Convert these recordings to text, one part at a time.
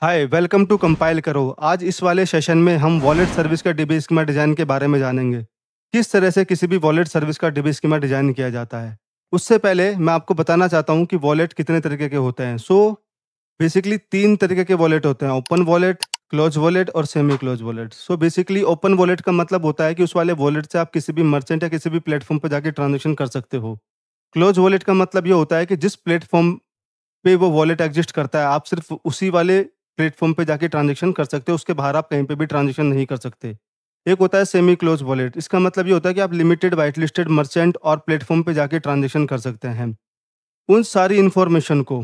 Hi welcome to compile करो। आज इस वाले सेशन में हम वॉलेट सर्विस का डीबी स्कीमा डिजाइन के बारे में जानेंगे। किस तरह से किसी भी वॉलेट सर्विस का डीबी स्कीमा डिजाइन किया जाता है। उससे पहले मैं आपको बताना चाहता हूं कि वॉलेट कितने तरीके के होते हैं। बेसिकली तीन तरीके के वॉलेट होते हैं: ओपन वॉलेट, क्लोज वॉलेट और semi close wallet. Basically open wallet का मतलब होता है कि उस वाले वॉलेट से आप किसी भी मर्चेंट या किसी भी प्लेटफॉर्म पर जाके ट्रांजेक्शन कर सकते हो। क्लोज वॉलेट का मतलब ये होता है कि जिस प्लेटफॉर्म पे वो वॉलेट एग्जिस्ट करता है, आप सिर्फ उसी वाले प्लेटफॉर्म पे जाके ट्रांजेक्शन कर सकते हो, उसके बाहर आप कहीं पे भी ट्रांजेक्शन नहीं कर सकते। एक होता है सेमी क्लोज वॉलेट। इसका मतलब ये होता है कि आप लिमिटेड वाइट लिस्टेड मर्चेंट और प्लेटफॉर्म पे जाके ट्रांजेक्शन कर सकते हैं। उन सारी इन्फॉर्मेशन को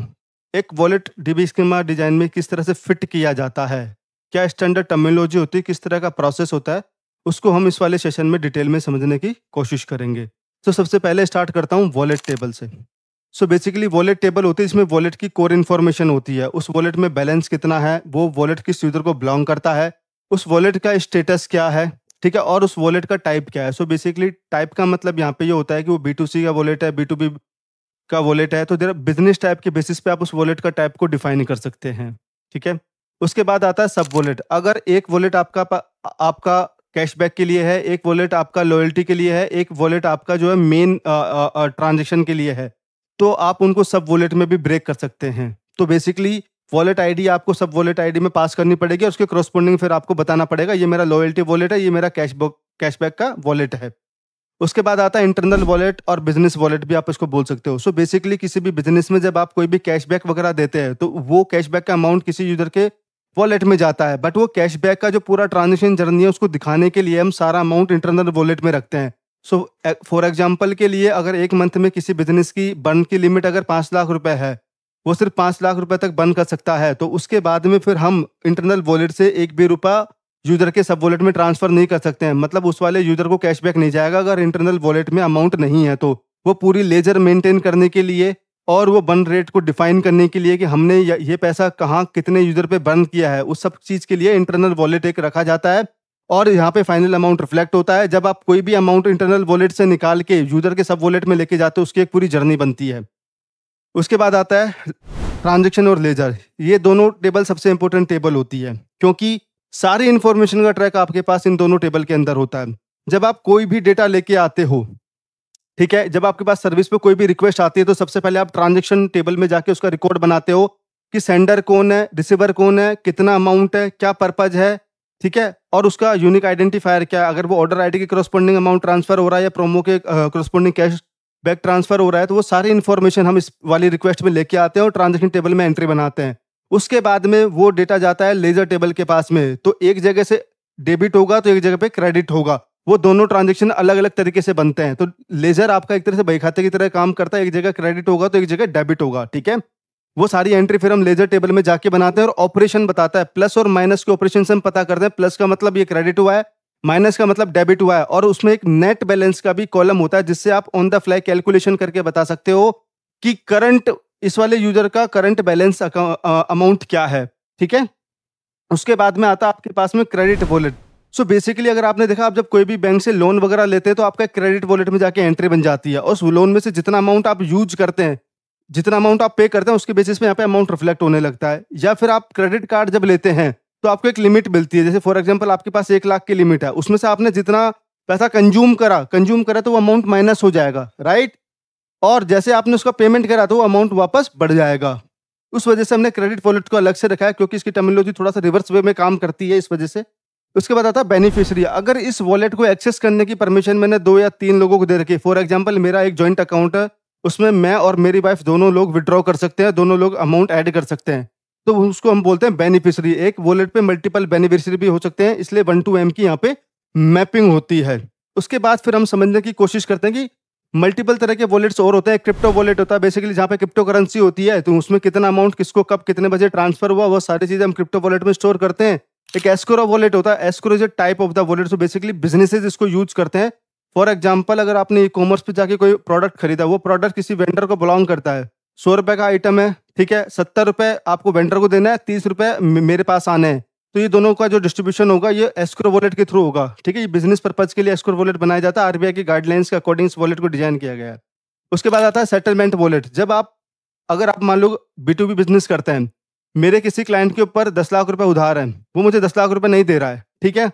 एक वॉलेट डीबी स्कीमा डिजाइन में किस तरह से फिट किया जाता है, क्या स्टैंडर्ड टर्मिनोलॉजी होती है, किस तरह का प्रोसेस होता है, उसको हम इस वाले सेशन में डिटेल में समझने की कोशिश करेंगे। सबसे पहले स्टार्ट करता हूँ वॉलेट टेबल से। बेसिकली वॉलेट टेबल होती है, इसमें वॉलेट की कोर इन्फॉर्मेशन होती है। उस वॉलेट में बैलेंस कितना है, वो वॉलेट किस यूजर को बिलोंग करता है, उस वॉलेट का स्टेटस क्या है, ठीक है, और उस वॉलेट का टाइप क्या है। बेसिकली टाइप का मतलब यहाँ पे ये होता है कि वो B2C का वॉलेट है, B2B का वॉलेट है, तो जरा बिजनेस टाइप के बेसिस पे आप उस वॉलेट का टाइप को डिफाइन कर सकते हैं। ठीक है। उसके बाद आता है सब वॉलेट। अगर एक वॉलेट आपका कैशबैक के लिए है, एक वॉलेट आपका लॉयल्टी के लिए है, एक वॉलेट आपका जो है मेन ट्रांजेक्शन के लिए है, तो आप उनको सब वॉलेट में भी ब्रेक कर सकते हैं। तो बेसिकली वॉलेट आईडी आपको सब वॉलेट आईडी में पास करनी पड़ेगी, उसके करस्पॉन्डिंग फिर आपको बताना पड़ेगा ये मेरा लॉयल्टी वॉलेट है, ये मेरा कैशबैक का वॉलेट है। उसके बाद आता है इंटरनल वॉलेट और बिजनेस वॉलेट भी आप इसको बोल सकते हो। बेसिकली किसी भी बिजनेस में जब आप कोई भी कैशबैक वगैरह देते हैं, तो वो कैशबैक का अमाउंट किसी यूजर के वॉलेट में जाता है, बट वो कैशबैक का जो पूरा ट्रांजेक्शन जर्नी है उसको दिखाने के लिए हम सारा अमाउंट इंटरनल वॉलेट में रखते हैं। फॉर एग्जाम्पल के लिए, अगर एक मंथ में किसी बिजनेस की बर्न की लिमिट अगर 5 लाख रुपए है, वो सिर्फ 5 लाख रुपए तक बर्न कर सकता है, तो उसके बाद में फिर हम इंटरनल वॉलेट से एक भी रुपया यूजर के सब वॉलेट में ट्रांसफर नहीं कर सकते हैं। मतलब उस वाले यूजर को कैशबैक नहीं जाएगा अगर इंटरनल वॉलेट में अमाउंट नहीं है। तो वो पूरी लेजर मेंटेन करने के लिए और वो बर्न रेट को डिफाइन करने के लिए कि हमने ये पैसा कहाँ कितने यूजर पे बर्न किया है, उस सब चीज के लिए इंटरनल वॉलेट एक रखा जाता है और यहाँ पे फाइनल अमाउंट रिफ्लेक्ट होता है। जब आप कोई भी अमाउंट इंटरनल वॉलेट से निकाल के यूजर के सब वॉलेट में लेके जाते हो, उसकी एक पूरी जर्नी बनती है। उसके बाद आता है ट्रांजेक्शन और लेजर। ये दोनों टेबल सबसे इंपॉर्टेंट टेबल होती है, क्योंकि सारी इंफॉर्मेशन का ट्रैक आपके पास इन दोनों टेबल के अंदर होता है। जब आप कोई भी डेटा लेके आते हो, ठीक है, जब आपके पास सर्विस पे कोई भी रिक्वेस्ट आती है, तो सबसे पहले आप ट्रांजेक्शन टेबल में जाके उसका रिकॉर्ड बनाते हो कि सेंडर कौन है, रिसीवर कौन है, कितना अमाउंट है, क्या पर्पज है, ठीक है, और उसका यूनिक आइडेंटिफायर क्या है। अगर वो ऑर्डर आईडी के करस्पॉन्डिंग अमाउंट ट्रांसफर हो रहा है या प्रोमो के करस्पॉन्डिंग कैश बैक ट्रांसफर हो रहा है, तो वो सारी इन्फॉर्मेशन हम इस वाली रिक्वेस्ट में लेके आते हैं और ट्रांजेक्शन टेबल में एंट्री बनाते हैं। उसके बाद में वो डेटा जाता है लेजर टेबल के पास में। तो एक जगह से डेबिट होगा तो एक जगह पे क्रेडिट होगा, वो दोनों ट्रांजेक्शन अलग अलग तरीके से बनते हैं। तो लेजर आपका एक तरह से बही खाते की तरह काम करता है, एक जगह क्रेडिट होगा तो एक जगह डेबिट होगा, ठीक है। वो सारी एंट्री फिर हम लेजर टेबल में जाके बनाते हैं और ऑपरेशन बताता है, प्लस और माइनस के ऑपरेशन से हम पता करते हैं। प्लस का मतलब ये क्रेडिट हुआ है, माइनस का मतलब डेबिट हुआ है, और उसमें एक नेट बैलेंस का भी कॉलम होता है जिससे आप ऑन द फ्लाई कैलकुलेशन करके बता सकते हो कि करंट इस वाले यूजर का करंट बैलेंस अमाउंट क्या है, ठीक है। उसके बाद में आता है आपके पास में क्रेडिट वॉलेट। बेसिकली अगर आपने देखा, आप जब कोई भी बैंक से लोन वगैरह लेते हैं तो आपका क्रेडिट वॉलेट में जाके एंट्री बन जाती है, और उस लोन में से जितना अमाउंट आप यूज करते हैं, जितना अमाउंट आप पे करते हैं, उसके बेसिस पे यहाँ पे अमाउंट रिफ्लेक्ट होने लगता है। या फिर आप क्रेडिट कार्ड जब लेते हैं तो आपको एक लिमिट मिलती है। जैसे फॉर एग्जांपल आपके पास 1 लाख की लिमिट है, उसमें से आपने जितना पैसा कंज्यूम करा तो वो अमाउंट माइनस हो जाएगा, राइट। और जैसे आपने उसका पेमेंट करा तो वो अमाउंट वापस बढ़ जाएगा। उस वजह से हमने क्रेडिट वॉलेट को अलग से रखा है, क्योंकि इसकी टर्मिनोलॉजी थोड़ा सा रिवर्स वे में काम करती है, इस वजह से। उसके बाद आता है बेनिफिशियरी। अगर इस वॉलेट को एक्सेस करने की परमिशन मैंने 2 या 3 लोगों को दे रखी है, फॉर एग्जांपल मेरा एक जॉइंट अकाउंट है, उसमें मैं और मेरी वाइफ दोनों लोग विड्रॉ कर सकते हैं, दोनों लोग अमाउंट ऐड कर सकते हैं, तो उसको हम बोलते हैं बेनिफिशियरी। एक वॉलेट पे मल्टीपल बेनिफिशियरी भी हो सकते हैं, इसलिए 1 to M की यहाँ पे मैपिंग होती है। उसके बाद फिर हम समझने की कोशिश करते हैं कि मल्टीपल तरह के वॉलेट्स और होते हैं। क्रिप्टो वॉलेट होता है बेसिकली, जहाँ पे क्रिप्टो करेंसी होती है, तो उसमें कितना अमाउंट किसको कब कितने बजे ट्रांसफर हुआ, वो सारी चीजें हम क्रिप्टो वॉलेट में स्टोर करते हैं। एक एस्क्रो वॉलेट होता है, escrow is a type of the wallet, so basically businesses इसको यूज करते हैं। फॉर एग्जाम्पल अगर आपने ई कॉमर्स पे जाके कोई प्रोडक्ट खरीदा, वो प्रोडक्ट किसी वेंडर को बिलोंग करता है, 100 रुपए का आइटम है, ठीक है, 70 रुपए आपको वेंडर को देना है, 30 रुपए मेरे पास आने हैं, तो ये दोनों का जो डिस्ट्रीब्यूशन होगा ये एस्क्रो वॉलेट के थ्रू होगा, ठीक है। ये बिजनेस पर्पज के लिए एस्क्रो वॉलेट बनाया जाता है, आरबीआई की गाइडलाइंस के अकॉर्डिंग इस वॉलेट को डिजाइन किया गया है। उसके बाद आता है सेटलमेंट वॉलेट। अगर आप मान लो B2B बिजनेस करते हैं, मेरे किसी क्लाइंट के ऊपर 10 लाख रुपए उधार है, वो मुझे 10 लाख रुपए नहीं दे रहा है, ठीक है?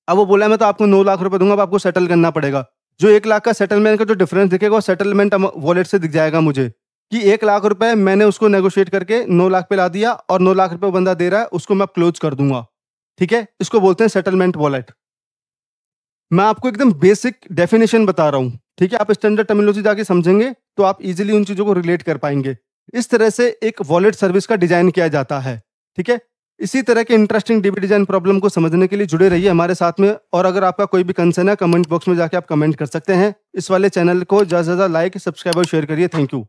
अब वो बोला है मैं तो आपको 9 लाख रुपए दूँगा, अब आपको सेटल करना पड़ेगा। जो 1 लाख का सेटलमेंट का जो डिफरेंस दिखेगा वो सेटलमेंट वॉलेट से दिख जाएगा मुझे कि 1 लाख रुपए मैंने उसको नेगोशिएट करके 9 लाख पे ला दिया और 9 लाख रुपए वो बंदा दे रहा है, उसको मैं अब क्लोज़ कर दूँगा, ठीक है? इसको बोलते हैं सेटलमेंट वॉलेट। मैं आपको एकदम बेसिक डेफिनिशन बता रहा हूँ, ठीक है? आप स्टैंडर्ड टर्मिनोलॉजी जाके समझेंगे तो आप इज़िली उन चीज़ों को रिलेट कर पाएँगे। इस तरह से एक वॉलेट सर्विस का डिज़ाइन किया जाता है, ठीक है? इसी तरह के इंटरेस्टिंग डीबी डिज़ाइन प्रॉब्लम को समझने के लिए जुड़े रहिए हमारे साथ में, और अगर आपका कोई भी कंसर्न है कमेंट बॉक्स में जाके आप कमेंट कर सकते हैं। इस वाले चैनल को ज़्यादा से ज़्यादा लाइक, सब्सक्राइब और शेयर करिए। Thank you.